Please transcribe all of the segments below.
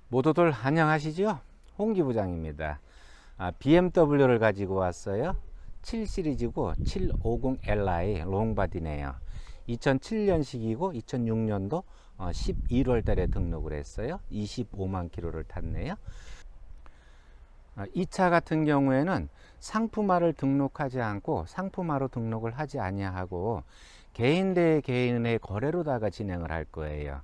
모두들 안녕하시죠? 홍기 부장입니다. BMW를 가지고 왔어요. 7 시리즈고 750Li 롱바디네요. 2007년식이고 2006년도 11월 달에 등록을 했어요. 25만 킬로를 탔네요. 이 차 같은 경우에는 상품화를 등록하지 않고 상품화로 등록을 하지 아니하고 개인 대 개인의 거래로다가 진행을 할 거예요.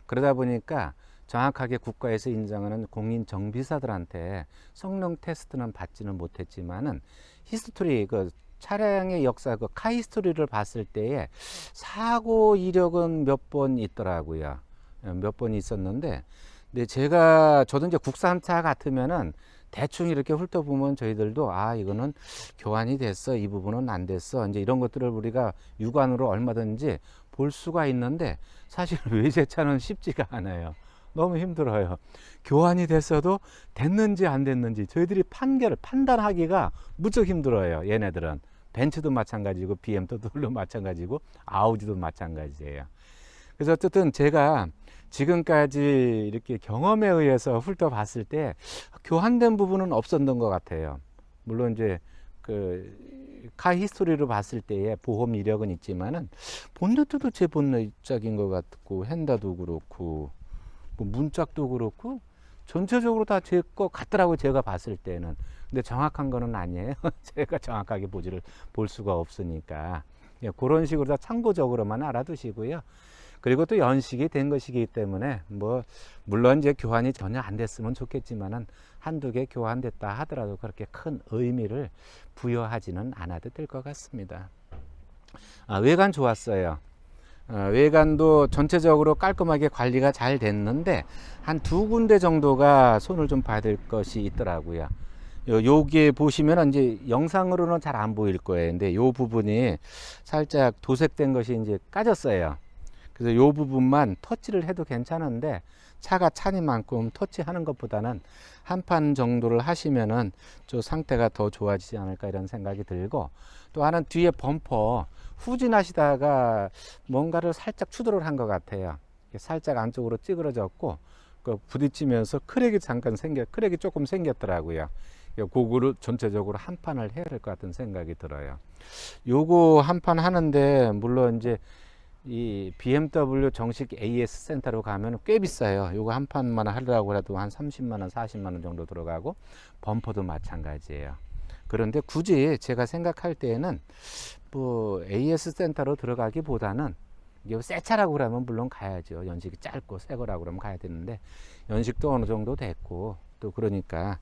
그러다 보니까 정확하게 국가에서 인정하는 공인정비사들한테 성능 테스트는 받지는 못했지만은 히스토리, 그 차량의 역사, 그 카히스토리를 봤을 때에 사고 이력은 몇 번 있더라고요. 몇 번 있었는데, 근데 저도 이제 국산차 같으면은 대충 이렇게 훑어보면 저희들도 이거는 교환이 됐어, 이 부분은 안 됐어, 이제 이런 것들을 우리가 육안으로 얼마든지 볼 수가 있는데, 사실 외제차는 쉽지가 않아요. 너무 힘들어요. 교환이 됐어도 됐는지 안 됐는지 저희들이 판단하기가 무척 힘들어요. 얘네들은 벤츠도 마찬가지고 BMW도 마찬가지고 아우디도 마찬가지예요. 그래서 어쨌든 제가 지금까지 이렇게 경험에 의해서 훑어봤을 때 교환된 부분은 없었던 것 같아요. 물론 이제 그 카 히스토리로 봤을 때의 보험 이력은 있지만은 본네트도 제 본네트작인 것 같고 핸다도 그렇고 뭐 문짝도 그렇고 전체적으로 다 제 거 같더라고요. 제가 봤을 때는. 근데 정확한 거는 아니에요. 제가 정확하게 볼 수가 없으니까. 그런 식으로 다 참고적으로만 알아두시고요. 그리고 또 연식이 된 것이기 때문에 뭐 물론 이제 교환이 전혀 안 됐으면 좋겠지만은 한두 개 교환됐다 하더라도 그렇게 큰 의미를 부여하지는 않아도 될 것 같습니다. 외관 좋았어요. 외관도 전체적으로 깔끔하게 관리가 잘 됐는데 한 두 군데 정도가 손을 좀 받을 것이 있더라고요. 여기에 보시면 이제 영상으로는 잘 안 보일 거예요. 근데 요 부분이 살짝 도색된 것이 이제 까졌어요. 그래서 요 부분만 터치를 해도 괜찮은데 차가 차니만큼 터치하는 것보다는 한 판 정도를 하시면은 저 상태가 더 좋아지지 않을까 이런 생각이 들고, 또 하나는 뒤에 범퍼 후진하시다가 뭔가를 살짝 추돌을 한 것 같아요. 살짝 안쪽으로 찌그러졌고 그 부딪히면서 크랙이 조금 생겼더라고요. 그거를 전체적으로 한 판을 해야 될 것 같은 생각이 들어요. 요거 한 판 하는데 물론 이제 이 BMW 정식 AS 센터로 가면 꽤 비싸요. 요거 한 판만 하려고 해도 한 30만원, 40만원 정도 들어가고, 범퍼도 마찬가지예요. 그런데 굳이 제가 생각할 때에는 뭐 AS 센터로 들어가기보다는 이게 새 차라고 그러면 물론 가야죠. 연식이 짧고 새 거라고 그러면 가야 되는데 연식도 어느 정도 됐고, 또 그러니까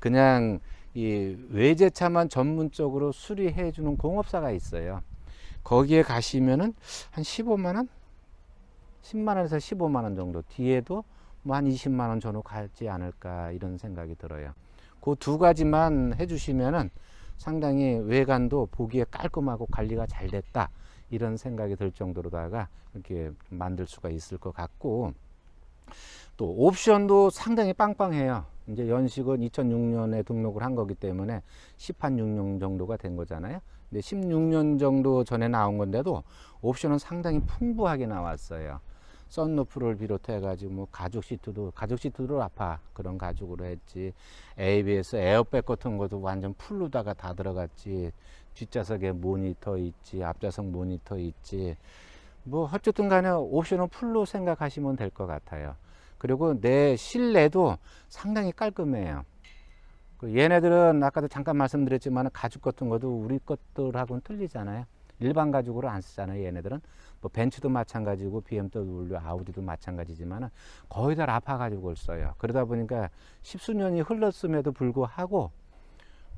그냥 이 외제차만 전문적으로 수리해 주는 공업사가 있어요. 거기에 가시면은 한 15만원? 10만원에서 15만원 정도, 뒤에도 뭐 한 20만원 정도 가지 않을까 이런 생각이 들어요. 그 두 가지만 해주시면은 상당히 외관도 보기에 깔끔하고 관리가 잘 됐다 이런 생각이 들 정도로다가 이렇게 만들 수가 있을 것 같고, 또 옵션도 상당히 빵빵해요. 이제 연식은 2006년에 등록을 한 거기 때문에 10한 6년 정도가 된 거잖아요. 근데 16년 정도 전에 나온 건데도 옵션은 상당히 풍부하게 나왔어요. 썬루프를 비롯해 가지고 뭐 가죽 시트도 라파 그런 가죽으로 했지, ABS 에어백 같은 것도 완전 풀로다가 다 들어갔지, 뒷좌석에 모니터 있지, 앞좌석 모니터 있지, 뭐 어쨌든 간에 옵션은 풀로 생각하시면 될 것 같아요. 그리고 내 실내도 상당히 깔끔해요. 얘네들은 아까도 잠깐 말씀드렸지만 가죽 같은 것도 우리 것들하고는 틀리잖아요. 일반 가죽으로 안 쓰잖아요. 얘네들은 뭐 벤츠도 마찬가지고 BMW, 아우디도 마찬가지지만 거의 다 라파 가죽을 써요. 그러다 보니까 십수년이 흘렀음에도 불구하고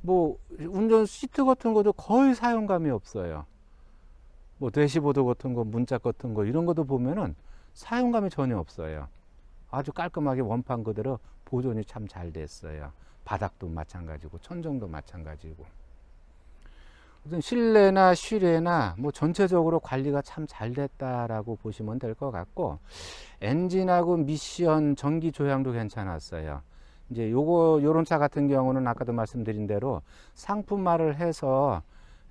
뭐 운전 시트 같은 것도 거의 사용감이 없어요. 뭐 대시보드 같은 거, 문짝 같은 거 이런 것도 보면은 사용감이 전혀 없어요. 아주 깔끔하게 원판 그대로 보존이 참 잘 됐어요. 바닥도 마찬가지고 천정도 마찬가지고, 실내나 실외나 뭐 전체적으로 관리가 참 잘 됐다라고 보시면 될 것 같고, 엔진하고 미션 전기 조향도 괜찮았어요. 이제 요런 차 같은 경우는 아까도 말씀드린 대로 상품화를 해서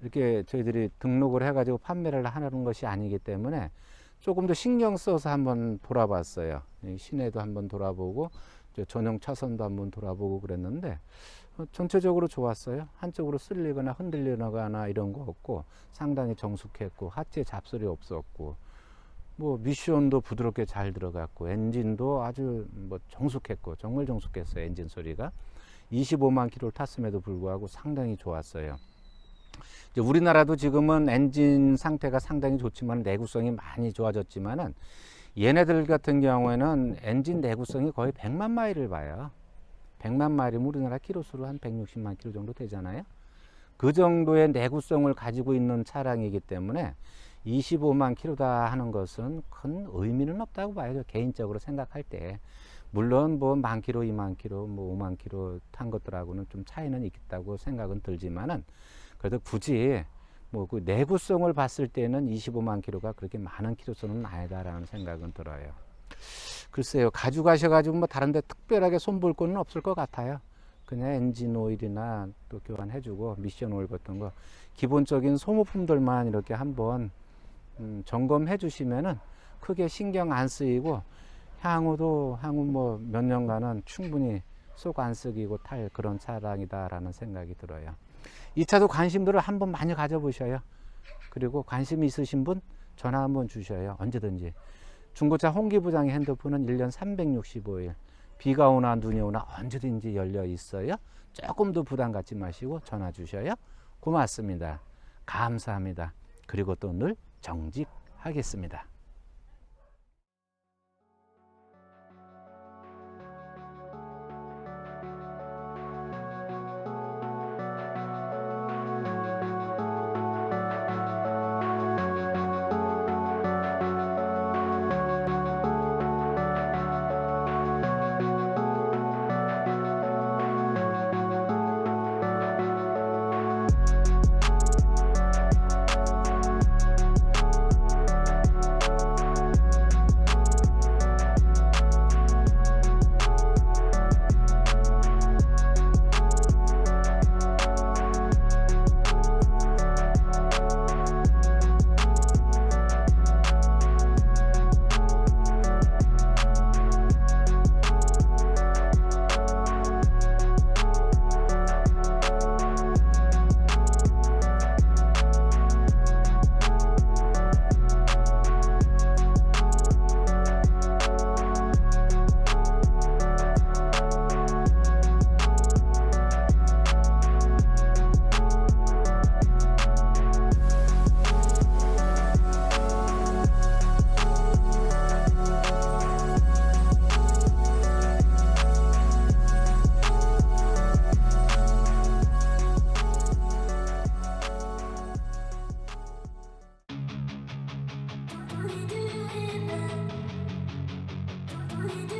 이렇게 저희들이 등록을 해가지고 판매를 하는 것이 아니기 때문에 조금 더 신경 써서 한번 돌아봤어요. 시내도 한번 돌아보고 전용 차선도 한번 돌아보고 그랬는데 전체적으로 좋았어요. 한쪽으로 쓸리거나 흔들리거나 이런 거 없고 상당히 정숙했고 하체 잡소리 없었고 뭐 미션도 부드럽게 잘 들어갔고 엔진도 아주 뭐 정숙했고 정말 정숙했어요. 엔진 소리가 25만 킬로를 탔음에도 불구하고 상당히 좋았어요. 이제 우리나라도 지금은 엔진 상태가 상당히 좋지만 내구성이 많이 좋아졌지만은 얘네들 같은 경우에는 엔진 내구성이 거의 100만 마일을 봐요. 100만 마일이면 우리나라 키로수로 한 160만 킬로 정도 되잖아요. 그 정도의 내구성을 가지고 있는 차량이기 때문에 25만 킬로다 하는 것은 큰 의미는 없다고 봐요. 개인적으로 생각할 때. 물론 뭐 1만 킬로, 2만 킬로, 뭐 5만 킬로 탄 것들하고는 좀 차이는 있다고 생각은 들지만은 그래도 굳이 뭐 그 내구성을 봤을 때는 25만 킬로가 그렇게 많은 킬로수는 아니다라는 생각은 들어요. 글쎄요, 가져가셔가지고 뭐 다른데 특별하게 손볼 거는 없을 것 같아요. 그냥 엔진 오일이나 또 교환해주고 미션 오일 같은 거 기본적인 소모품들만 이렇게 한번 점검해 주시면은 크게 신경 안 쓰이고 향후 뭐 몇 년간은 충분히 속 안 썩이고 탈 그런 차량이다라는 생각이 들어요. 이 차도 관심들을 한번 많이 가져보셔요. 그리고 관심 있으신 분 전화 한번 주셔요. 언제든지. 중고차 홍기 부장의 핸드폰은 1년 365일 비가 오나 눈이 오나 언제든지 열려 있어요. 조금도 부담 갖지 마시고 전화 주셔요. 고맙습니다. 감사합니다. 그리고 또 늘 정직하겠습니다. We do it.